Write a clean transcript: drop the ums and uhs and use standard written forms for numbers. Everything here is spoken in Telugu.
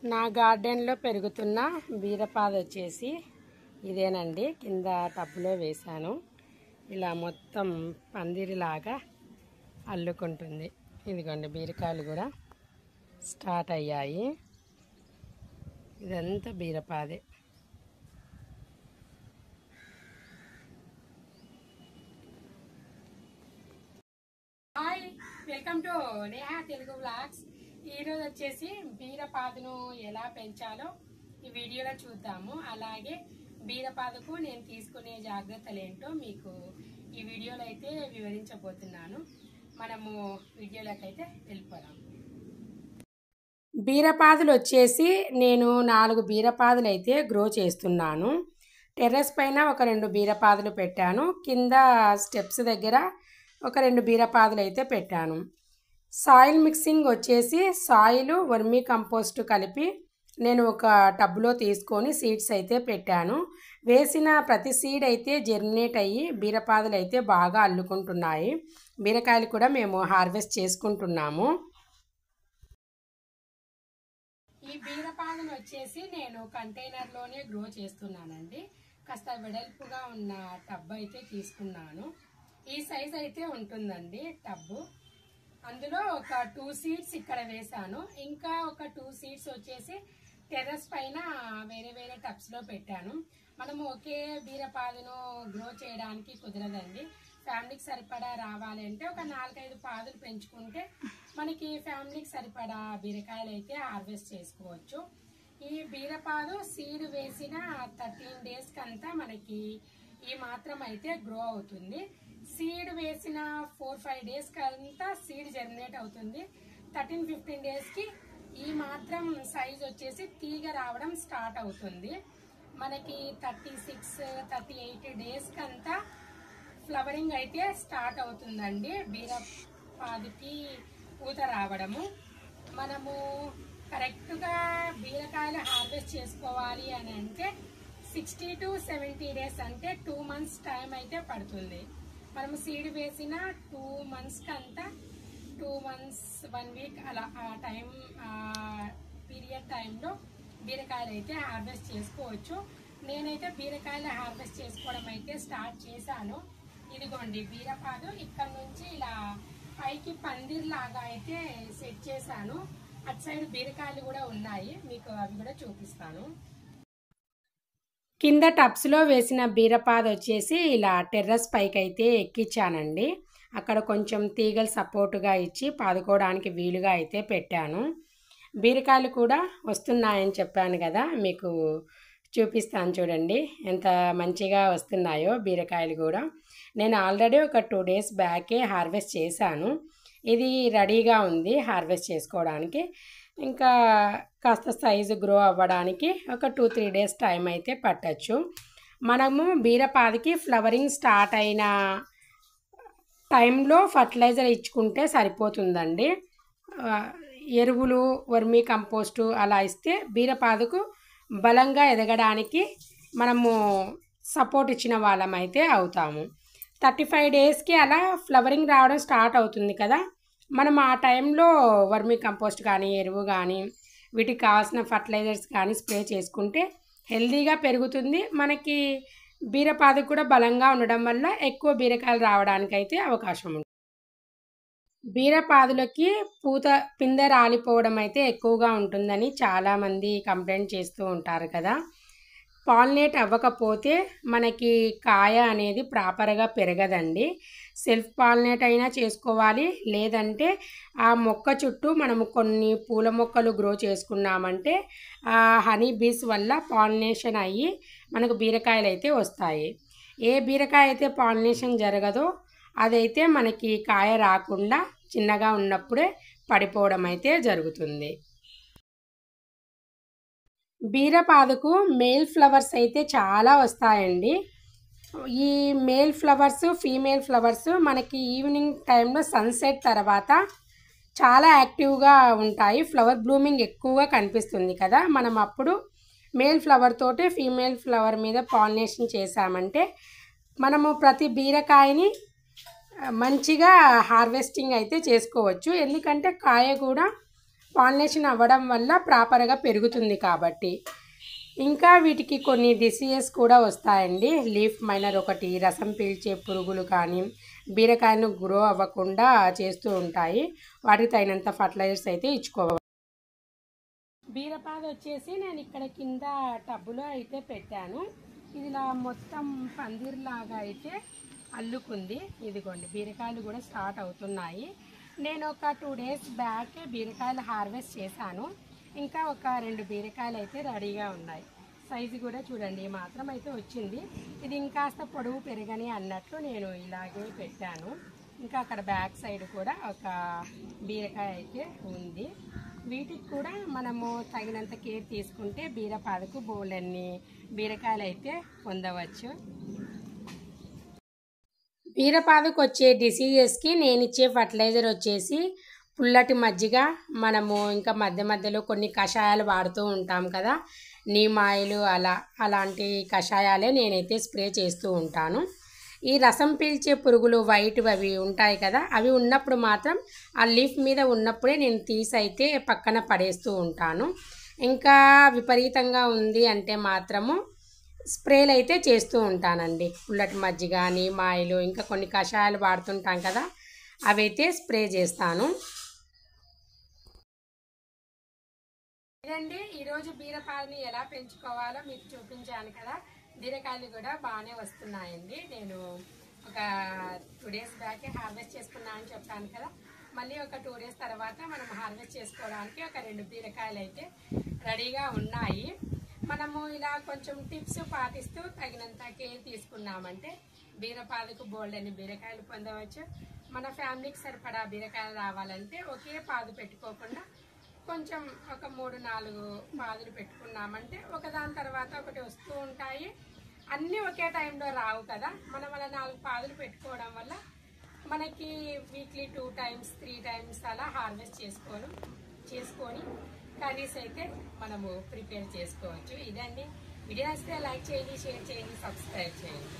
నా గార్డెన్లో పెరుగుతున్న బీరపాదు వచ్చేసి ఇదేనండి. కింద టబ్లో వేశాను. ఇలా మొత్తం పందిరిలాగా అల్లుకుంటుంది. ఇదిగోండి బీరకాయలు కూడా స్టార్ట్ అయ్యాయి. ఇదంతా బీరపాదే. Hi, welcome to Neha Telugu vlogs. ఈరోజు వచ్చేసి బీరపాదును ఎలా పెంచాలో ఈ వీడియోలో చూద్దాము. అలాగే బీరపాదుకు నేను తీసుకునే జాగ్రత్తలు ఏంటో మీకు ఈ వీడియోలో అయితే వివరించబోతున్నాను. మనము వీడియోలోకి అయితే వెళ్ళిపోదాం. బీరపాదులు వచ్చేసి నేను 4 బీరపాదులు అయితే గ్రో చేస్తున్నాను. టెర్రస్ పైన ఒక 2 బీరపాదులు పెట్టాను. కింద స్టెప్స్ దగ్గర ఒక 2 బీరపాదులు అయితే పెట్టాను. సాయిల్ మిక్సింగ్ వచ్చేసి సాయిల్ వర్మీ కంపోస్ట్ కలిపి నేను ఒక టబ్లో తీసుకొని సీడ్స్ అయితే పెట్టాను. వేసిన ప్రతి సీడ్ అయితే జెర్మినేట్ అయ్యి బీరపాదులు అయితే బాగా అల్లుకుంటున్నాయి. బీరకాయలు కూడా మేము హార్వెస్ట్ చేసుకుంటున్నాము. ఈ బీరపాదును వచ్చేసి నేను కంటైనర్లోనే గ్రో చేస్తున్నానండి. కాస్త వెడల్పుగా ఉన్న టబ్ అయితే తీసుకున్నాను. ఈ సైజ్ అయితే ఉంటుందండి టబ్బు. అందులో ఒక 2 సీడ్స్ ఇక్కడ వేసాను. ఇంకా ఒక 2 సీడ్స్ వచ్చేసి టెర్రస్ పైన వేరే వేరే టబ్స్లో పెట్టాను. మనము ఒకే బీరపాదును గ్రో చేయడానికి కుదరదండి. ఫ్యామిలీకి సరిపడా రావాలి అంటే ఒక 4-5 పాదులు పెంచుకుంటే మనకి ఫ్యామిలీకి సరిపడా బీరకాయలు అయితే హార్వెస్ట్ చేసుకోవచ్చు. ఈ బీరపాదు సీడ్ వేసిన 13 డేస్కి అంతా మనకి ఈ మాత్రం అయితే గ్రో అవుతుంది. సీడ్ వేసిన 4-5 డేస్కి అంతా సీడ్ జర్మినేట్ అవుతుంది. 13-15 డేస్కి ఈ మాత్రం సైజ్ వచ్చేసి తీగ రావడం స్టార్ట్ అవుతుంది. మనకి 36-38 డేస్కి అంతా ఫ్లవరింగ్ అయితే స్టార్ట్ అవుతుందండి. బీరపాదుకి పూత రావడము. మనము కరెక్ట్గా బీరకాయలు హార్వెస్ట్ చేసుకోవాలి అని అంటే 60-70 డేస్ అంటే 2 months టైం అయితే పడుతుంది. మనము సీడ్ వేసిన 2 monthsకి అంతా 2 months 1 week అలా పీరియడ్ టైంలో బీరకాయలు అయితే హార్వెస్ట్ చేసుకోవచ్చు. నేనైతే బీరకాయలు హార్వెస్ట్ చేసుకోవడం అయితే స్టార్ట్ చేశాను. ఇదిగోండి బీరపాదు ఇక్కడ నుంచి ఇలా పైకి పందిర్లాగా అయితే సెట్ చేశాను. అటు సైడ్ బీరకాయలు కూడా ఉన్నాయి, మీకు అవి కూడా చూపిస్తాను. కింద టబ్స్లో వేసిన బీరపాదు వచ్చేసి ఇలా టెర్రస్ పైకి అయితే ఎక్కించానండి. అక్కడ కొంచెం తీగలు సపోర్టుగా ఇచ్చి పాదుకోవడానికి వీలుగా అయితే పెట్టాను. బీరకాయలు కూడా వస్తున్నాయని చెప్పాను కదా, మీకు చూపిస్తాను చూడండి ఎంత మంచిగా వస్తున్నాయో బీరకాయలు కూడా. నేను ఆల్రెడీ ఒక 2 days బ్యాకే హార్వెస్ట్ చేశాను. ఇది రెడీగా ఉంది హార్వెస్ట్ చేసుకోవడానికి. ఇంకా కాస్త సైజు గ్రో అవ్వడానికి ఒక 2-3 days టైం అయితే పట్టచ్చు. మనము బీరపాదికి ఫ్లవరింగ్ స్టార్ట్ అయిన టైంలో ఫర్టిలైజర్ ఇచ్చుకుంటే సరిపోతుందండి. ఎరువులు వర్మీ కంపోస్టు అలా ఇస్తే బీరపాదుకు బలంగా ఎదగడానికి మనము సపోర్ట్ ఇచ్చిన వాళ్ళమైతే అవుతాము. 35 డేస్కి అలా ఫ్లవరింగ్ రావడం స్టార్ట్ అవుతుంది కదా, మనం ఆ టైంలో వర్మీ కంపోస్ట్ కానీ ఎరువు కానీ వీటికి కావాల్సిన ఫర్టిలైజర్స్ కానీ స్ప్రే చేసుకుంటే హెల్దీగా పెరుగుతుంది. మనకి బీరపాదు కూడా బలంగా ఉండడం వల్ల ఎక్కువ బీరకాయలు రావడానికి అయితే అవకాశం ఉంటుంది. బీరపాదులకి పిందె రాలిపోవడం అయితే ఎక్కువగా ఉంటుందని చాలామంది కంప్లైంట్ చేస్తూ ఉంటారు కదా. పాలినేట్ అవ్వకపోతే మనకి కాయ అనేది ప్రాపర్గా పెరగదండి. సెల్ఫ్ పాలినేట్ అయినా చేసుకోవాలి, లేదంటే ఆ మొక్క చుట్టూ మనము కొన్ని పూల మొక్కలు గ్రో చేసుకున్నామంటే ఆ హనీ బీస్ వల్ల పాలినేషన్ అయ్యి మనకు బీరకాయలు అయితే వస్తాయి. ఏ బీరకాయ అయితే పాలినేషన్ జరగదో అదైతే మనకి కాయ రాకుండా చిన్నగా ఉన్నప్పుడే పడిపోవడం అయితే జరుగుతుంది. బీరపాదుకు మేల్ ఫ్లవర్స్ అయితే చాలా వస్తాయండి. ఈ మేల్ ఫ్లవర్స్ ఫీమేల్ ఫ్లవర్స్ మనకి ఈవినింగ్ టైంలో సన్సెట్ తర్వాత చాలా యాక్టివ్గా ఉంటాయి. ఫ్లవర్ బ్లూమింగ్ ఎక్కువగా కనిపిస్తుంది కదా, మనం అప్పుడు మేల్ ఫ్లవర్ తోటి ఫీమేల్ ఫ్లవర్ మీద పాలినేషన్ చేసామంటే మనము ప్రతి బీరకాయని మంచిగా హార్వెస్టింగ్ అయితే చేసుకోవచ్చు. ఎందుకంటే కాయ కూడా పాలినేషన్ అవ్వడం వల్ల ప్రాపర్గా పెరుగుతుంది కాబట్టి. ఇంకా వీటికి కొన్ని డిసీజెస్ కూడా వస్తాయండి. లీఫ్ మైనర్ ఒకటి, రసం పీల్చే పురుగులు కానీ బీరకాయను గ్రో అవ్వకుండా చేస్తూ ఉంటాయి. వాటికి తగినంత ఫర్టిలైజర్స్ అయితే ఇచ్చుకోవాలి. బీరపాదు వచ్చేసి నేను ఇక్కడ కింద టబ్బులో అయితే పెట్టాను. ఇది ఇలా మొత్తం పందిర్లాగా అయితే అల్లుకుంది. ఇదిగోండి బీరకాయలు కూడా స్టార్ట్ అవుతున్నాయి. నేను ఒక 2 days బ్యాక్ బీరకాయలు హార్వెస్ట్ చేశాను. ఇంకా ఒక 2 బీరకాయలు అయితే రెడీగా ఉన్నాయి. సైజు కూడా చూడండి మాత్రం అయితే వచ్చింది. ఇది ఇంకాస్త పొడవు పెరగని అన్నట్లు నేను ఇలాగే పెట్టాను. ఇంకా అక్కడ బ్యాక్ సైడ్ కూడా ఒక బీరకాయ అయితే ఉంది. వీటికి కూడా మనము తగినంత కేర్ తీసుకుంటే బీరపాదుకు బోలెన్ని బీరకాయలు అయితే పొందవచ్చు. బీరపాదుకు వచ్చే డిసీజెస్కి నేను ఇచ్చే ఫర్టిలైజర్ వచ్చేసి పుల్లటి మజ్జిగ, మనము ఇంకా మధ్య మధ్యలో కొన్ని కషాయాలు వాడుతూ ఉంటాం కదా, నీమ్ ఆయిల్, అలాంటి కషాయాలే నేనైతే స్ప్రే చేస్తూ ఉంటాను. ఈ రసం పీల్చే పురుగులు వైట్ అవి ఉంటాయి కదా, అవి ఉన్నప్పుడు మాత్రం ఆ లీఫ్ మీద ఉన్నప్పుడే నేను తీసి అయితే పక్కన పడేస్తూ ఉంటాను. ఇంకా విపరీతంగా ఉంది అంటే మాత్రము స్ప్రేలు అయితే చేస్తూ ఉంటానండి. పుల్లటి మజ్జిగ, నీమ్ ఆయిల్, ఇంకా కొన్ని కషాయాలు వాడుతుంటాం కదా, అవైతే స్ప్రే చేస్తాను. ఇదండి ఈరోజు బీరపాదుని ఎలా పెంచుకోవాలో మీకు చూపించాను కదా. బీరకాయలు కూడా బాగానే వస్తున్నాయండి. నేను ఒక 2 days బ్యాకే హార్వెస్ట్ చేసుకున్నా అని చెప్పాను కదా. మళ్ళీ ఒక 2 days తర్వాత మనం హార్వెస్ట్ చేసుకోవడానికి ఒక 2 బీరకాయలు అయితే రెడీగా ఉన్నాయి. మనము ఇలా కొంచెం టిప్స్ పాటిస్తూ తగినంత కేర్ తీసుకున్నామంటే బీరపాదుకు బోల్డని బీరకాయలు పొందవచ్చు. మన ఫ్యామిలీకి సరిపడా బీరకాయలు రావాలంటే ఒకే పాదు పెట్టుకోకుండా కొంచెం ఒక 3-4 పాదులు పెట్టుకున్నామంటే ఒకదాని తర్వాత ఒకటి వస్తూ ఉంటాయి. అన్నీ ఒకే టైంలో రావు కదా. మనం అలా 4 పాదులు పెట్టుకోవడం వల్ల మనకి వీక్లీ 2 times 3 times అలా హార్వెస్ట్ చేసుకొని కర్రీస్ అయితే మనము ప్రిపేర్ చేసుకోవచ్చు. ఇదండి వీడియో నచ్చితే లైక్ చేయండి, షేర్ చేయండి, సబ్స్క్రైబ్ చేయండి.